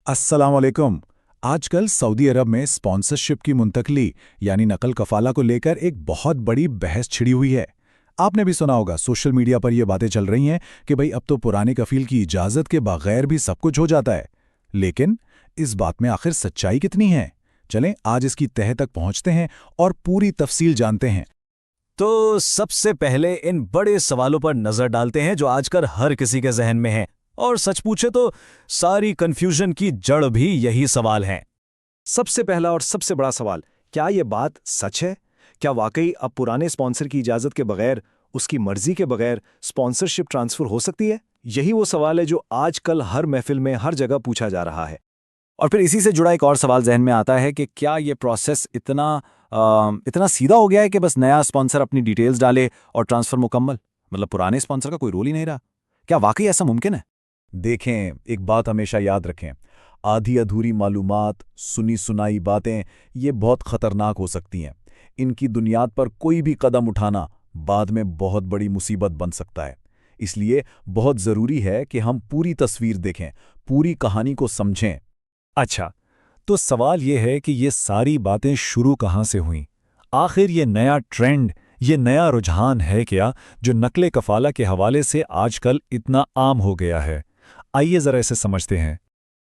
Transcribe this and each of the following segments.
अस्सलाम वालेकुम। आजकल सऊदी अरब में स्पॉन्सरशिप की मुंतकली यानी नकल कफाला को लेकर एक बहुत बड़ी बहस छिड़ी हुई है। आपने भी सुना होगा, सोशल मीडिया पर ये बातें चल रही हैं कि भाई अब तो पुराने कफील की इजाज़त के बगैर भी सब कुछ हो जाता है। लेकिन इस बात में आखिर सच्चाई कितनी है? चलें आज इसकी तह तक पहुंचते हैं और पूरी तफसील जानते हैं। तो सबसे पहले इन बड़े सवालों पर नजर डालते हैं जो आजकल हर किसी के जहन में हैं। और सच पूछे तो सारी कंफ्यूजन की जड़ भी यही सवाल है। सबसे पहला और सबसे बड़ा सवाल, क्या ये बात सच है? क्या वाकई अब पुराने स्पॉन्सर की इजाज़त के बगैर, उसकी मर्जी के बगैर स्पॉन्सरशिप ट्रांसफ़र हो सकती है? यही वो सवाल है जो आजकल हर महफिल में हर जगह पूछा जा रहा है। और फिर इसी से जुड़ा एक और सवाल जहन में आता है कि क्या ये प्रोसेस इतना सीधा हो गया है कि बस नया स्पॉन्सर अपनी डिटेल्स डाले और ट्रांसफ़र मुकम्मल, मतलब पुराने स्पॉन्सर का कोई रोल ही नहीं रहा? क्या वाकई ऐसा मुमकिन है? देखें, एक बात हमेशा याद रखें, आधी अधूरी मालूमात, सुनी सुनाई बातें ये बहुत ख़तरनाक हो सकती हैं। इनकी बुनियाद पर कोई भी कदम उठाना बाद में बहुत बड़ी मुसीबत बन सकता है। इसलिए बहुत ज़रूरी है कि हम पूरी तस्वीर देखें, पूरी कहानी को समझें। अच्छा, तो सवाल ये है कि ये सारी बातें शुरू कहाँ से हुईं? आखिर ये नया ट्रेंड, ये नया रुझान है क्या जो नकले कफाला के हवाले से आजकल इतना आम हो गया है? आइए ज़रा इसे समझते हैं।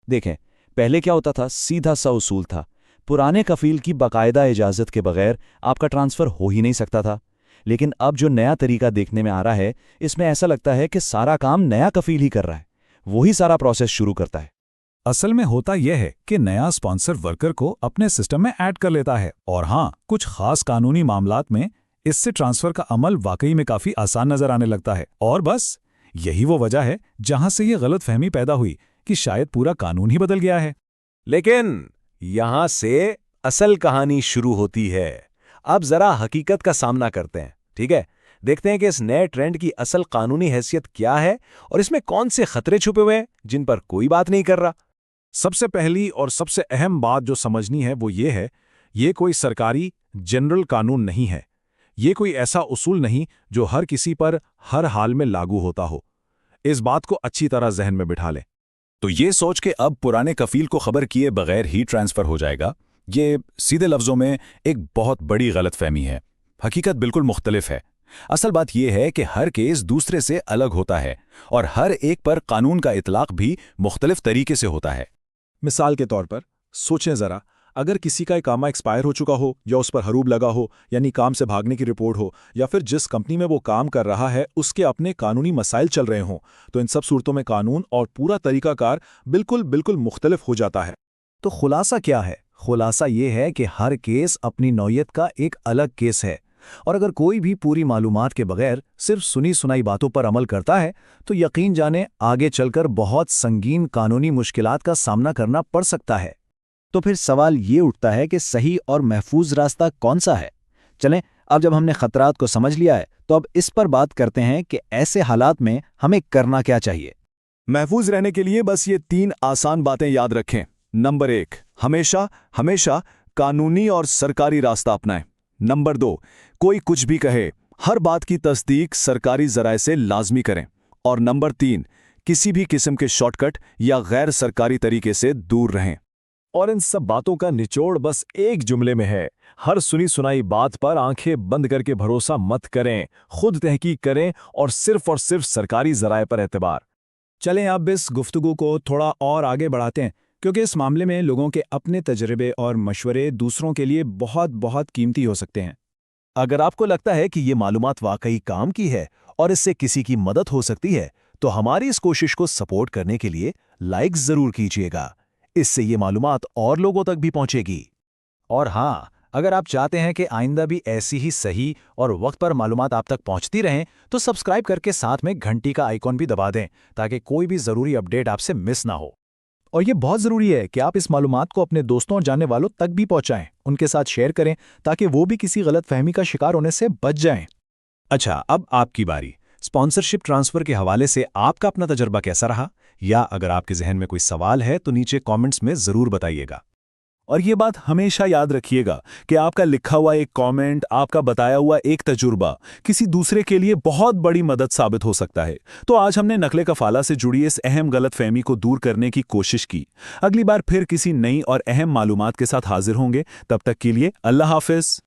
देखें, पहले क्या होता था, सीधा सा उसूल था। पुराने कफील की बाकायदा इजाज़त के बगैर आपका ट्रांसफ़र हो ही नहीं सकता था। लेकिन अब जो नया तरीका देखने में आ रहा है, इसमें ऐसा लगता है कि सारा काम नया कफील ही कर रहा है, वही सारा प्रोसेस शुरू करता है। असल में होता यह है कि नया स्पॉन्सर वर्कर को अपने सिस्टम में ऐड कर लेता है और हाँ, कुछ खास कानूनी मामलात में इससे ट्रांसफ़र का अमल वाकई में काफ़ी आसान नज़र आने लगता है। और बस यही वो वजह है जहां से ये गलतफहमी पैदा हुई कि शायद पूरा कानून ही बदल गया है। लेकिन यहां से असल कहानी शुरू होती है। अब जरा हकीकत का सामना करते हैं, ठीक है? देखते हैं कि इस नए ट्रेंड की असल कानूनी हैसियत क्या है और इसमें कौन से खतरे छुपे हुए हैं जिन पर कोई बात नहीं कर रहा। सबसे पहली और सबसे अहम बात जो समझनी है वो ये है, ये कोई सरकारी जनरल कानून नहीं है। ये कोई ऐसा उसूल नहीं जो हर किसी पर हर हाल में लागू होता हो। इस बात को अच्छी तरह जहन में बिठा लें। तो ये सोच के अब पुराने कफील को खबर किए बगैर ही ट्रांसफ़र हो जाएगा, ये सीधे लफ्ज़ों में एक बहुत बड़ी गलतफहमी है। हकीकत बिल्कुल मुख्तलिफ है। असल बात यह है कि हर केस दूसरे से अलग होता है और हर एक पर कानून का इतलाक भी मुख्तलिफ तरीके से होता है। मिसाल के तौर पर सोचें ज़रा, अगर किसी का इकामा एक्सपायर हो चुका हो या उस पर हरूब लगा हो, यानी काम से भागने की रिपोर्ट हो, या फिर जिस कंपनी में वो काम कर रहा है उसके अपने कानूनी मसाइल चल रहे हों, तो इन सब सूरतों में कानून और पूरा तरीकाकार बिल्कुल मुख्तलिफ हो जाता है। तो खुलासा क्या है? खुलासा ये है कि हर केस अपनी नौयत का एक अलग केस है, और अगर कोई भी पूरी मालूमात के बगैर सिर्फ सुनी सुनाई बातों पर अमल करता है तो यकीन जाने आगे चलकर बहुत संगीन कानूनी मुश्किलात का सामना करना पड़ सकता है। तो फिर सवाल ये उठता है कि सही और महफूज रास्ता कौन सा है? चलें, अब जब हमने खतरात को समझ लिया है तो अब इस पर बात करते हैं कि ऐसे हालात में हमें करना क्या चाहिए। महफूज रहने के लिए बस ये 3 आसान बातें याद रखें। नंबर 1, हमेशा कानूनी और सरकारी रास्ता अपनाएं। नंबर 2, कोई कुछ भी कहे, हर बात की तस्दीक सरकारी ज़राए से लाजमी करें। और नंबर 3, किसी भी किस्म के शॉर्टकट या गैर सरकारी तरीके से दूर रहें। और इन सब बातों का निचोड़ बस एक जुमले में है, हर सुनी सुनाई बात पर आंखें बंद करके भरोसा मत करें, खुद तहकीक करें और सिर्फ सरकारी ज़राए पर एतबार। चलें अब इस गुफ्तगू को थोड़ा और आगे बढ़ाते हैं, क्योंकि इस मामले में लोगों के अपने तजर्बे और मशवरे दूसरों के लिए बहुत कीमती हो सकते हैं। अगर आपको लगता है कि ये मालूमात वाकई काम की है और इससे किसी की मदद हो सकती है, तो हमारी इस कोशिश को सपोर्ट करने के लिए लाइक ज़रूर कीजिएगा। इससे ये मालूमात और लोगों तक भी पहुंचेगी। और हाँ, अगर आप चाहते हैं कि आइंदा भी ऐसी ही सही और वक्त पर मालूमात आप तक पहुंचती रहें, तो सब्सक्राइब करके साथ में घंटी का आइकॉन भी दबा दें ताकि कोई भी ज़रूरी अपडेट आपसे मिस ना हो। और ये बहुत ज़रूरी है कि आप इस मालूमात को अपने दोस्तों और जानने वालों तक भी पहुंचाएं, उनके साथ शेयर करें ताकि वो भी किसी गलत फहमी का शिकार होने से बच जाएं। अच्छा, अब आपकी बारी। स्पॉन्सरशिप ट्रांसफ़र के हवाले से आपका अपना तजर्बा कैसा रहा? या अगर आपके जहन में कोई सवाल है तो नीचे कमेंट्स में ज़रूर बताइएगा। और ये बात हमेशा याद रखिएगा कि आपका लिखा हुआ एक कमेंट, आपका बताया हुआ एक तजुर्बा किसी दूसरे के लिए बहुत बड़ी मदद साबित हो सकता है। तो आज हमने नकले कफाला से जुड़ी इस अहम गलतफहमी को दूर करने की कोशिश की। अगली बार फिर किसी नई और अहम मालूमात के साथ हाजिर होंगे। तब तक के लिए अल्लाह हाफिज।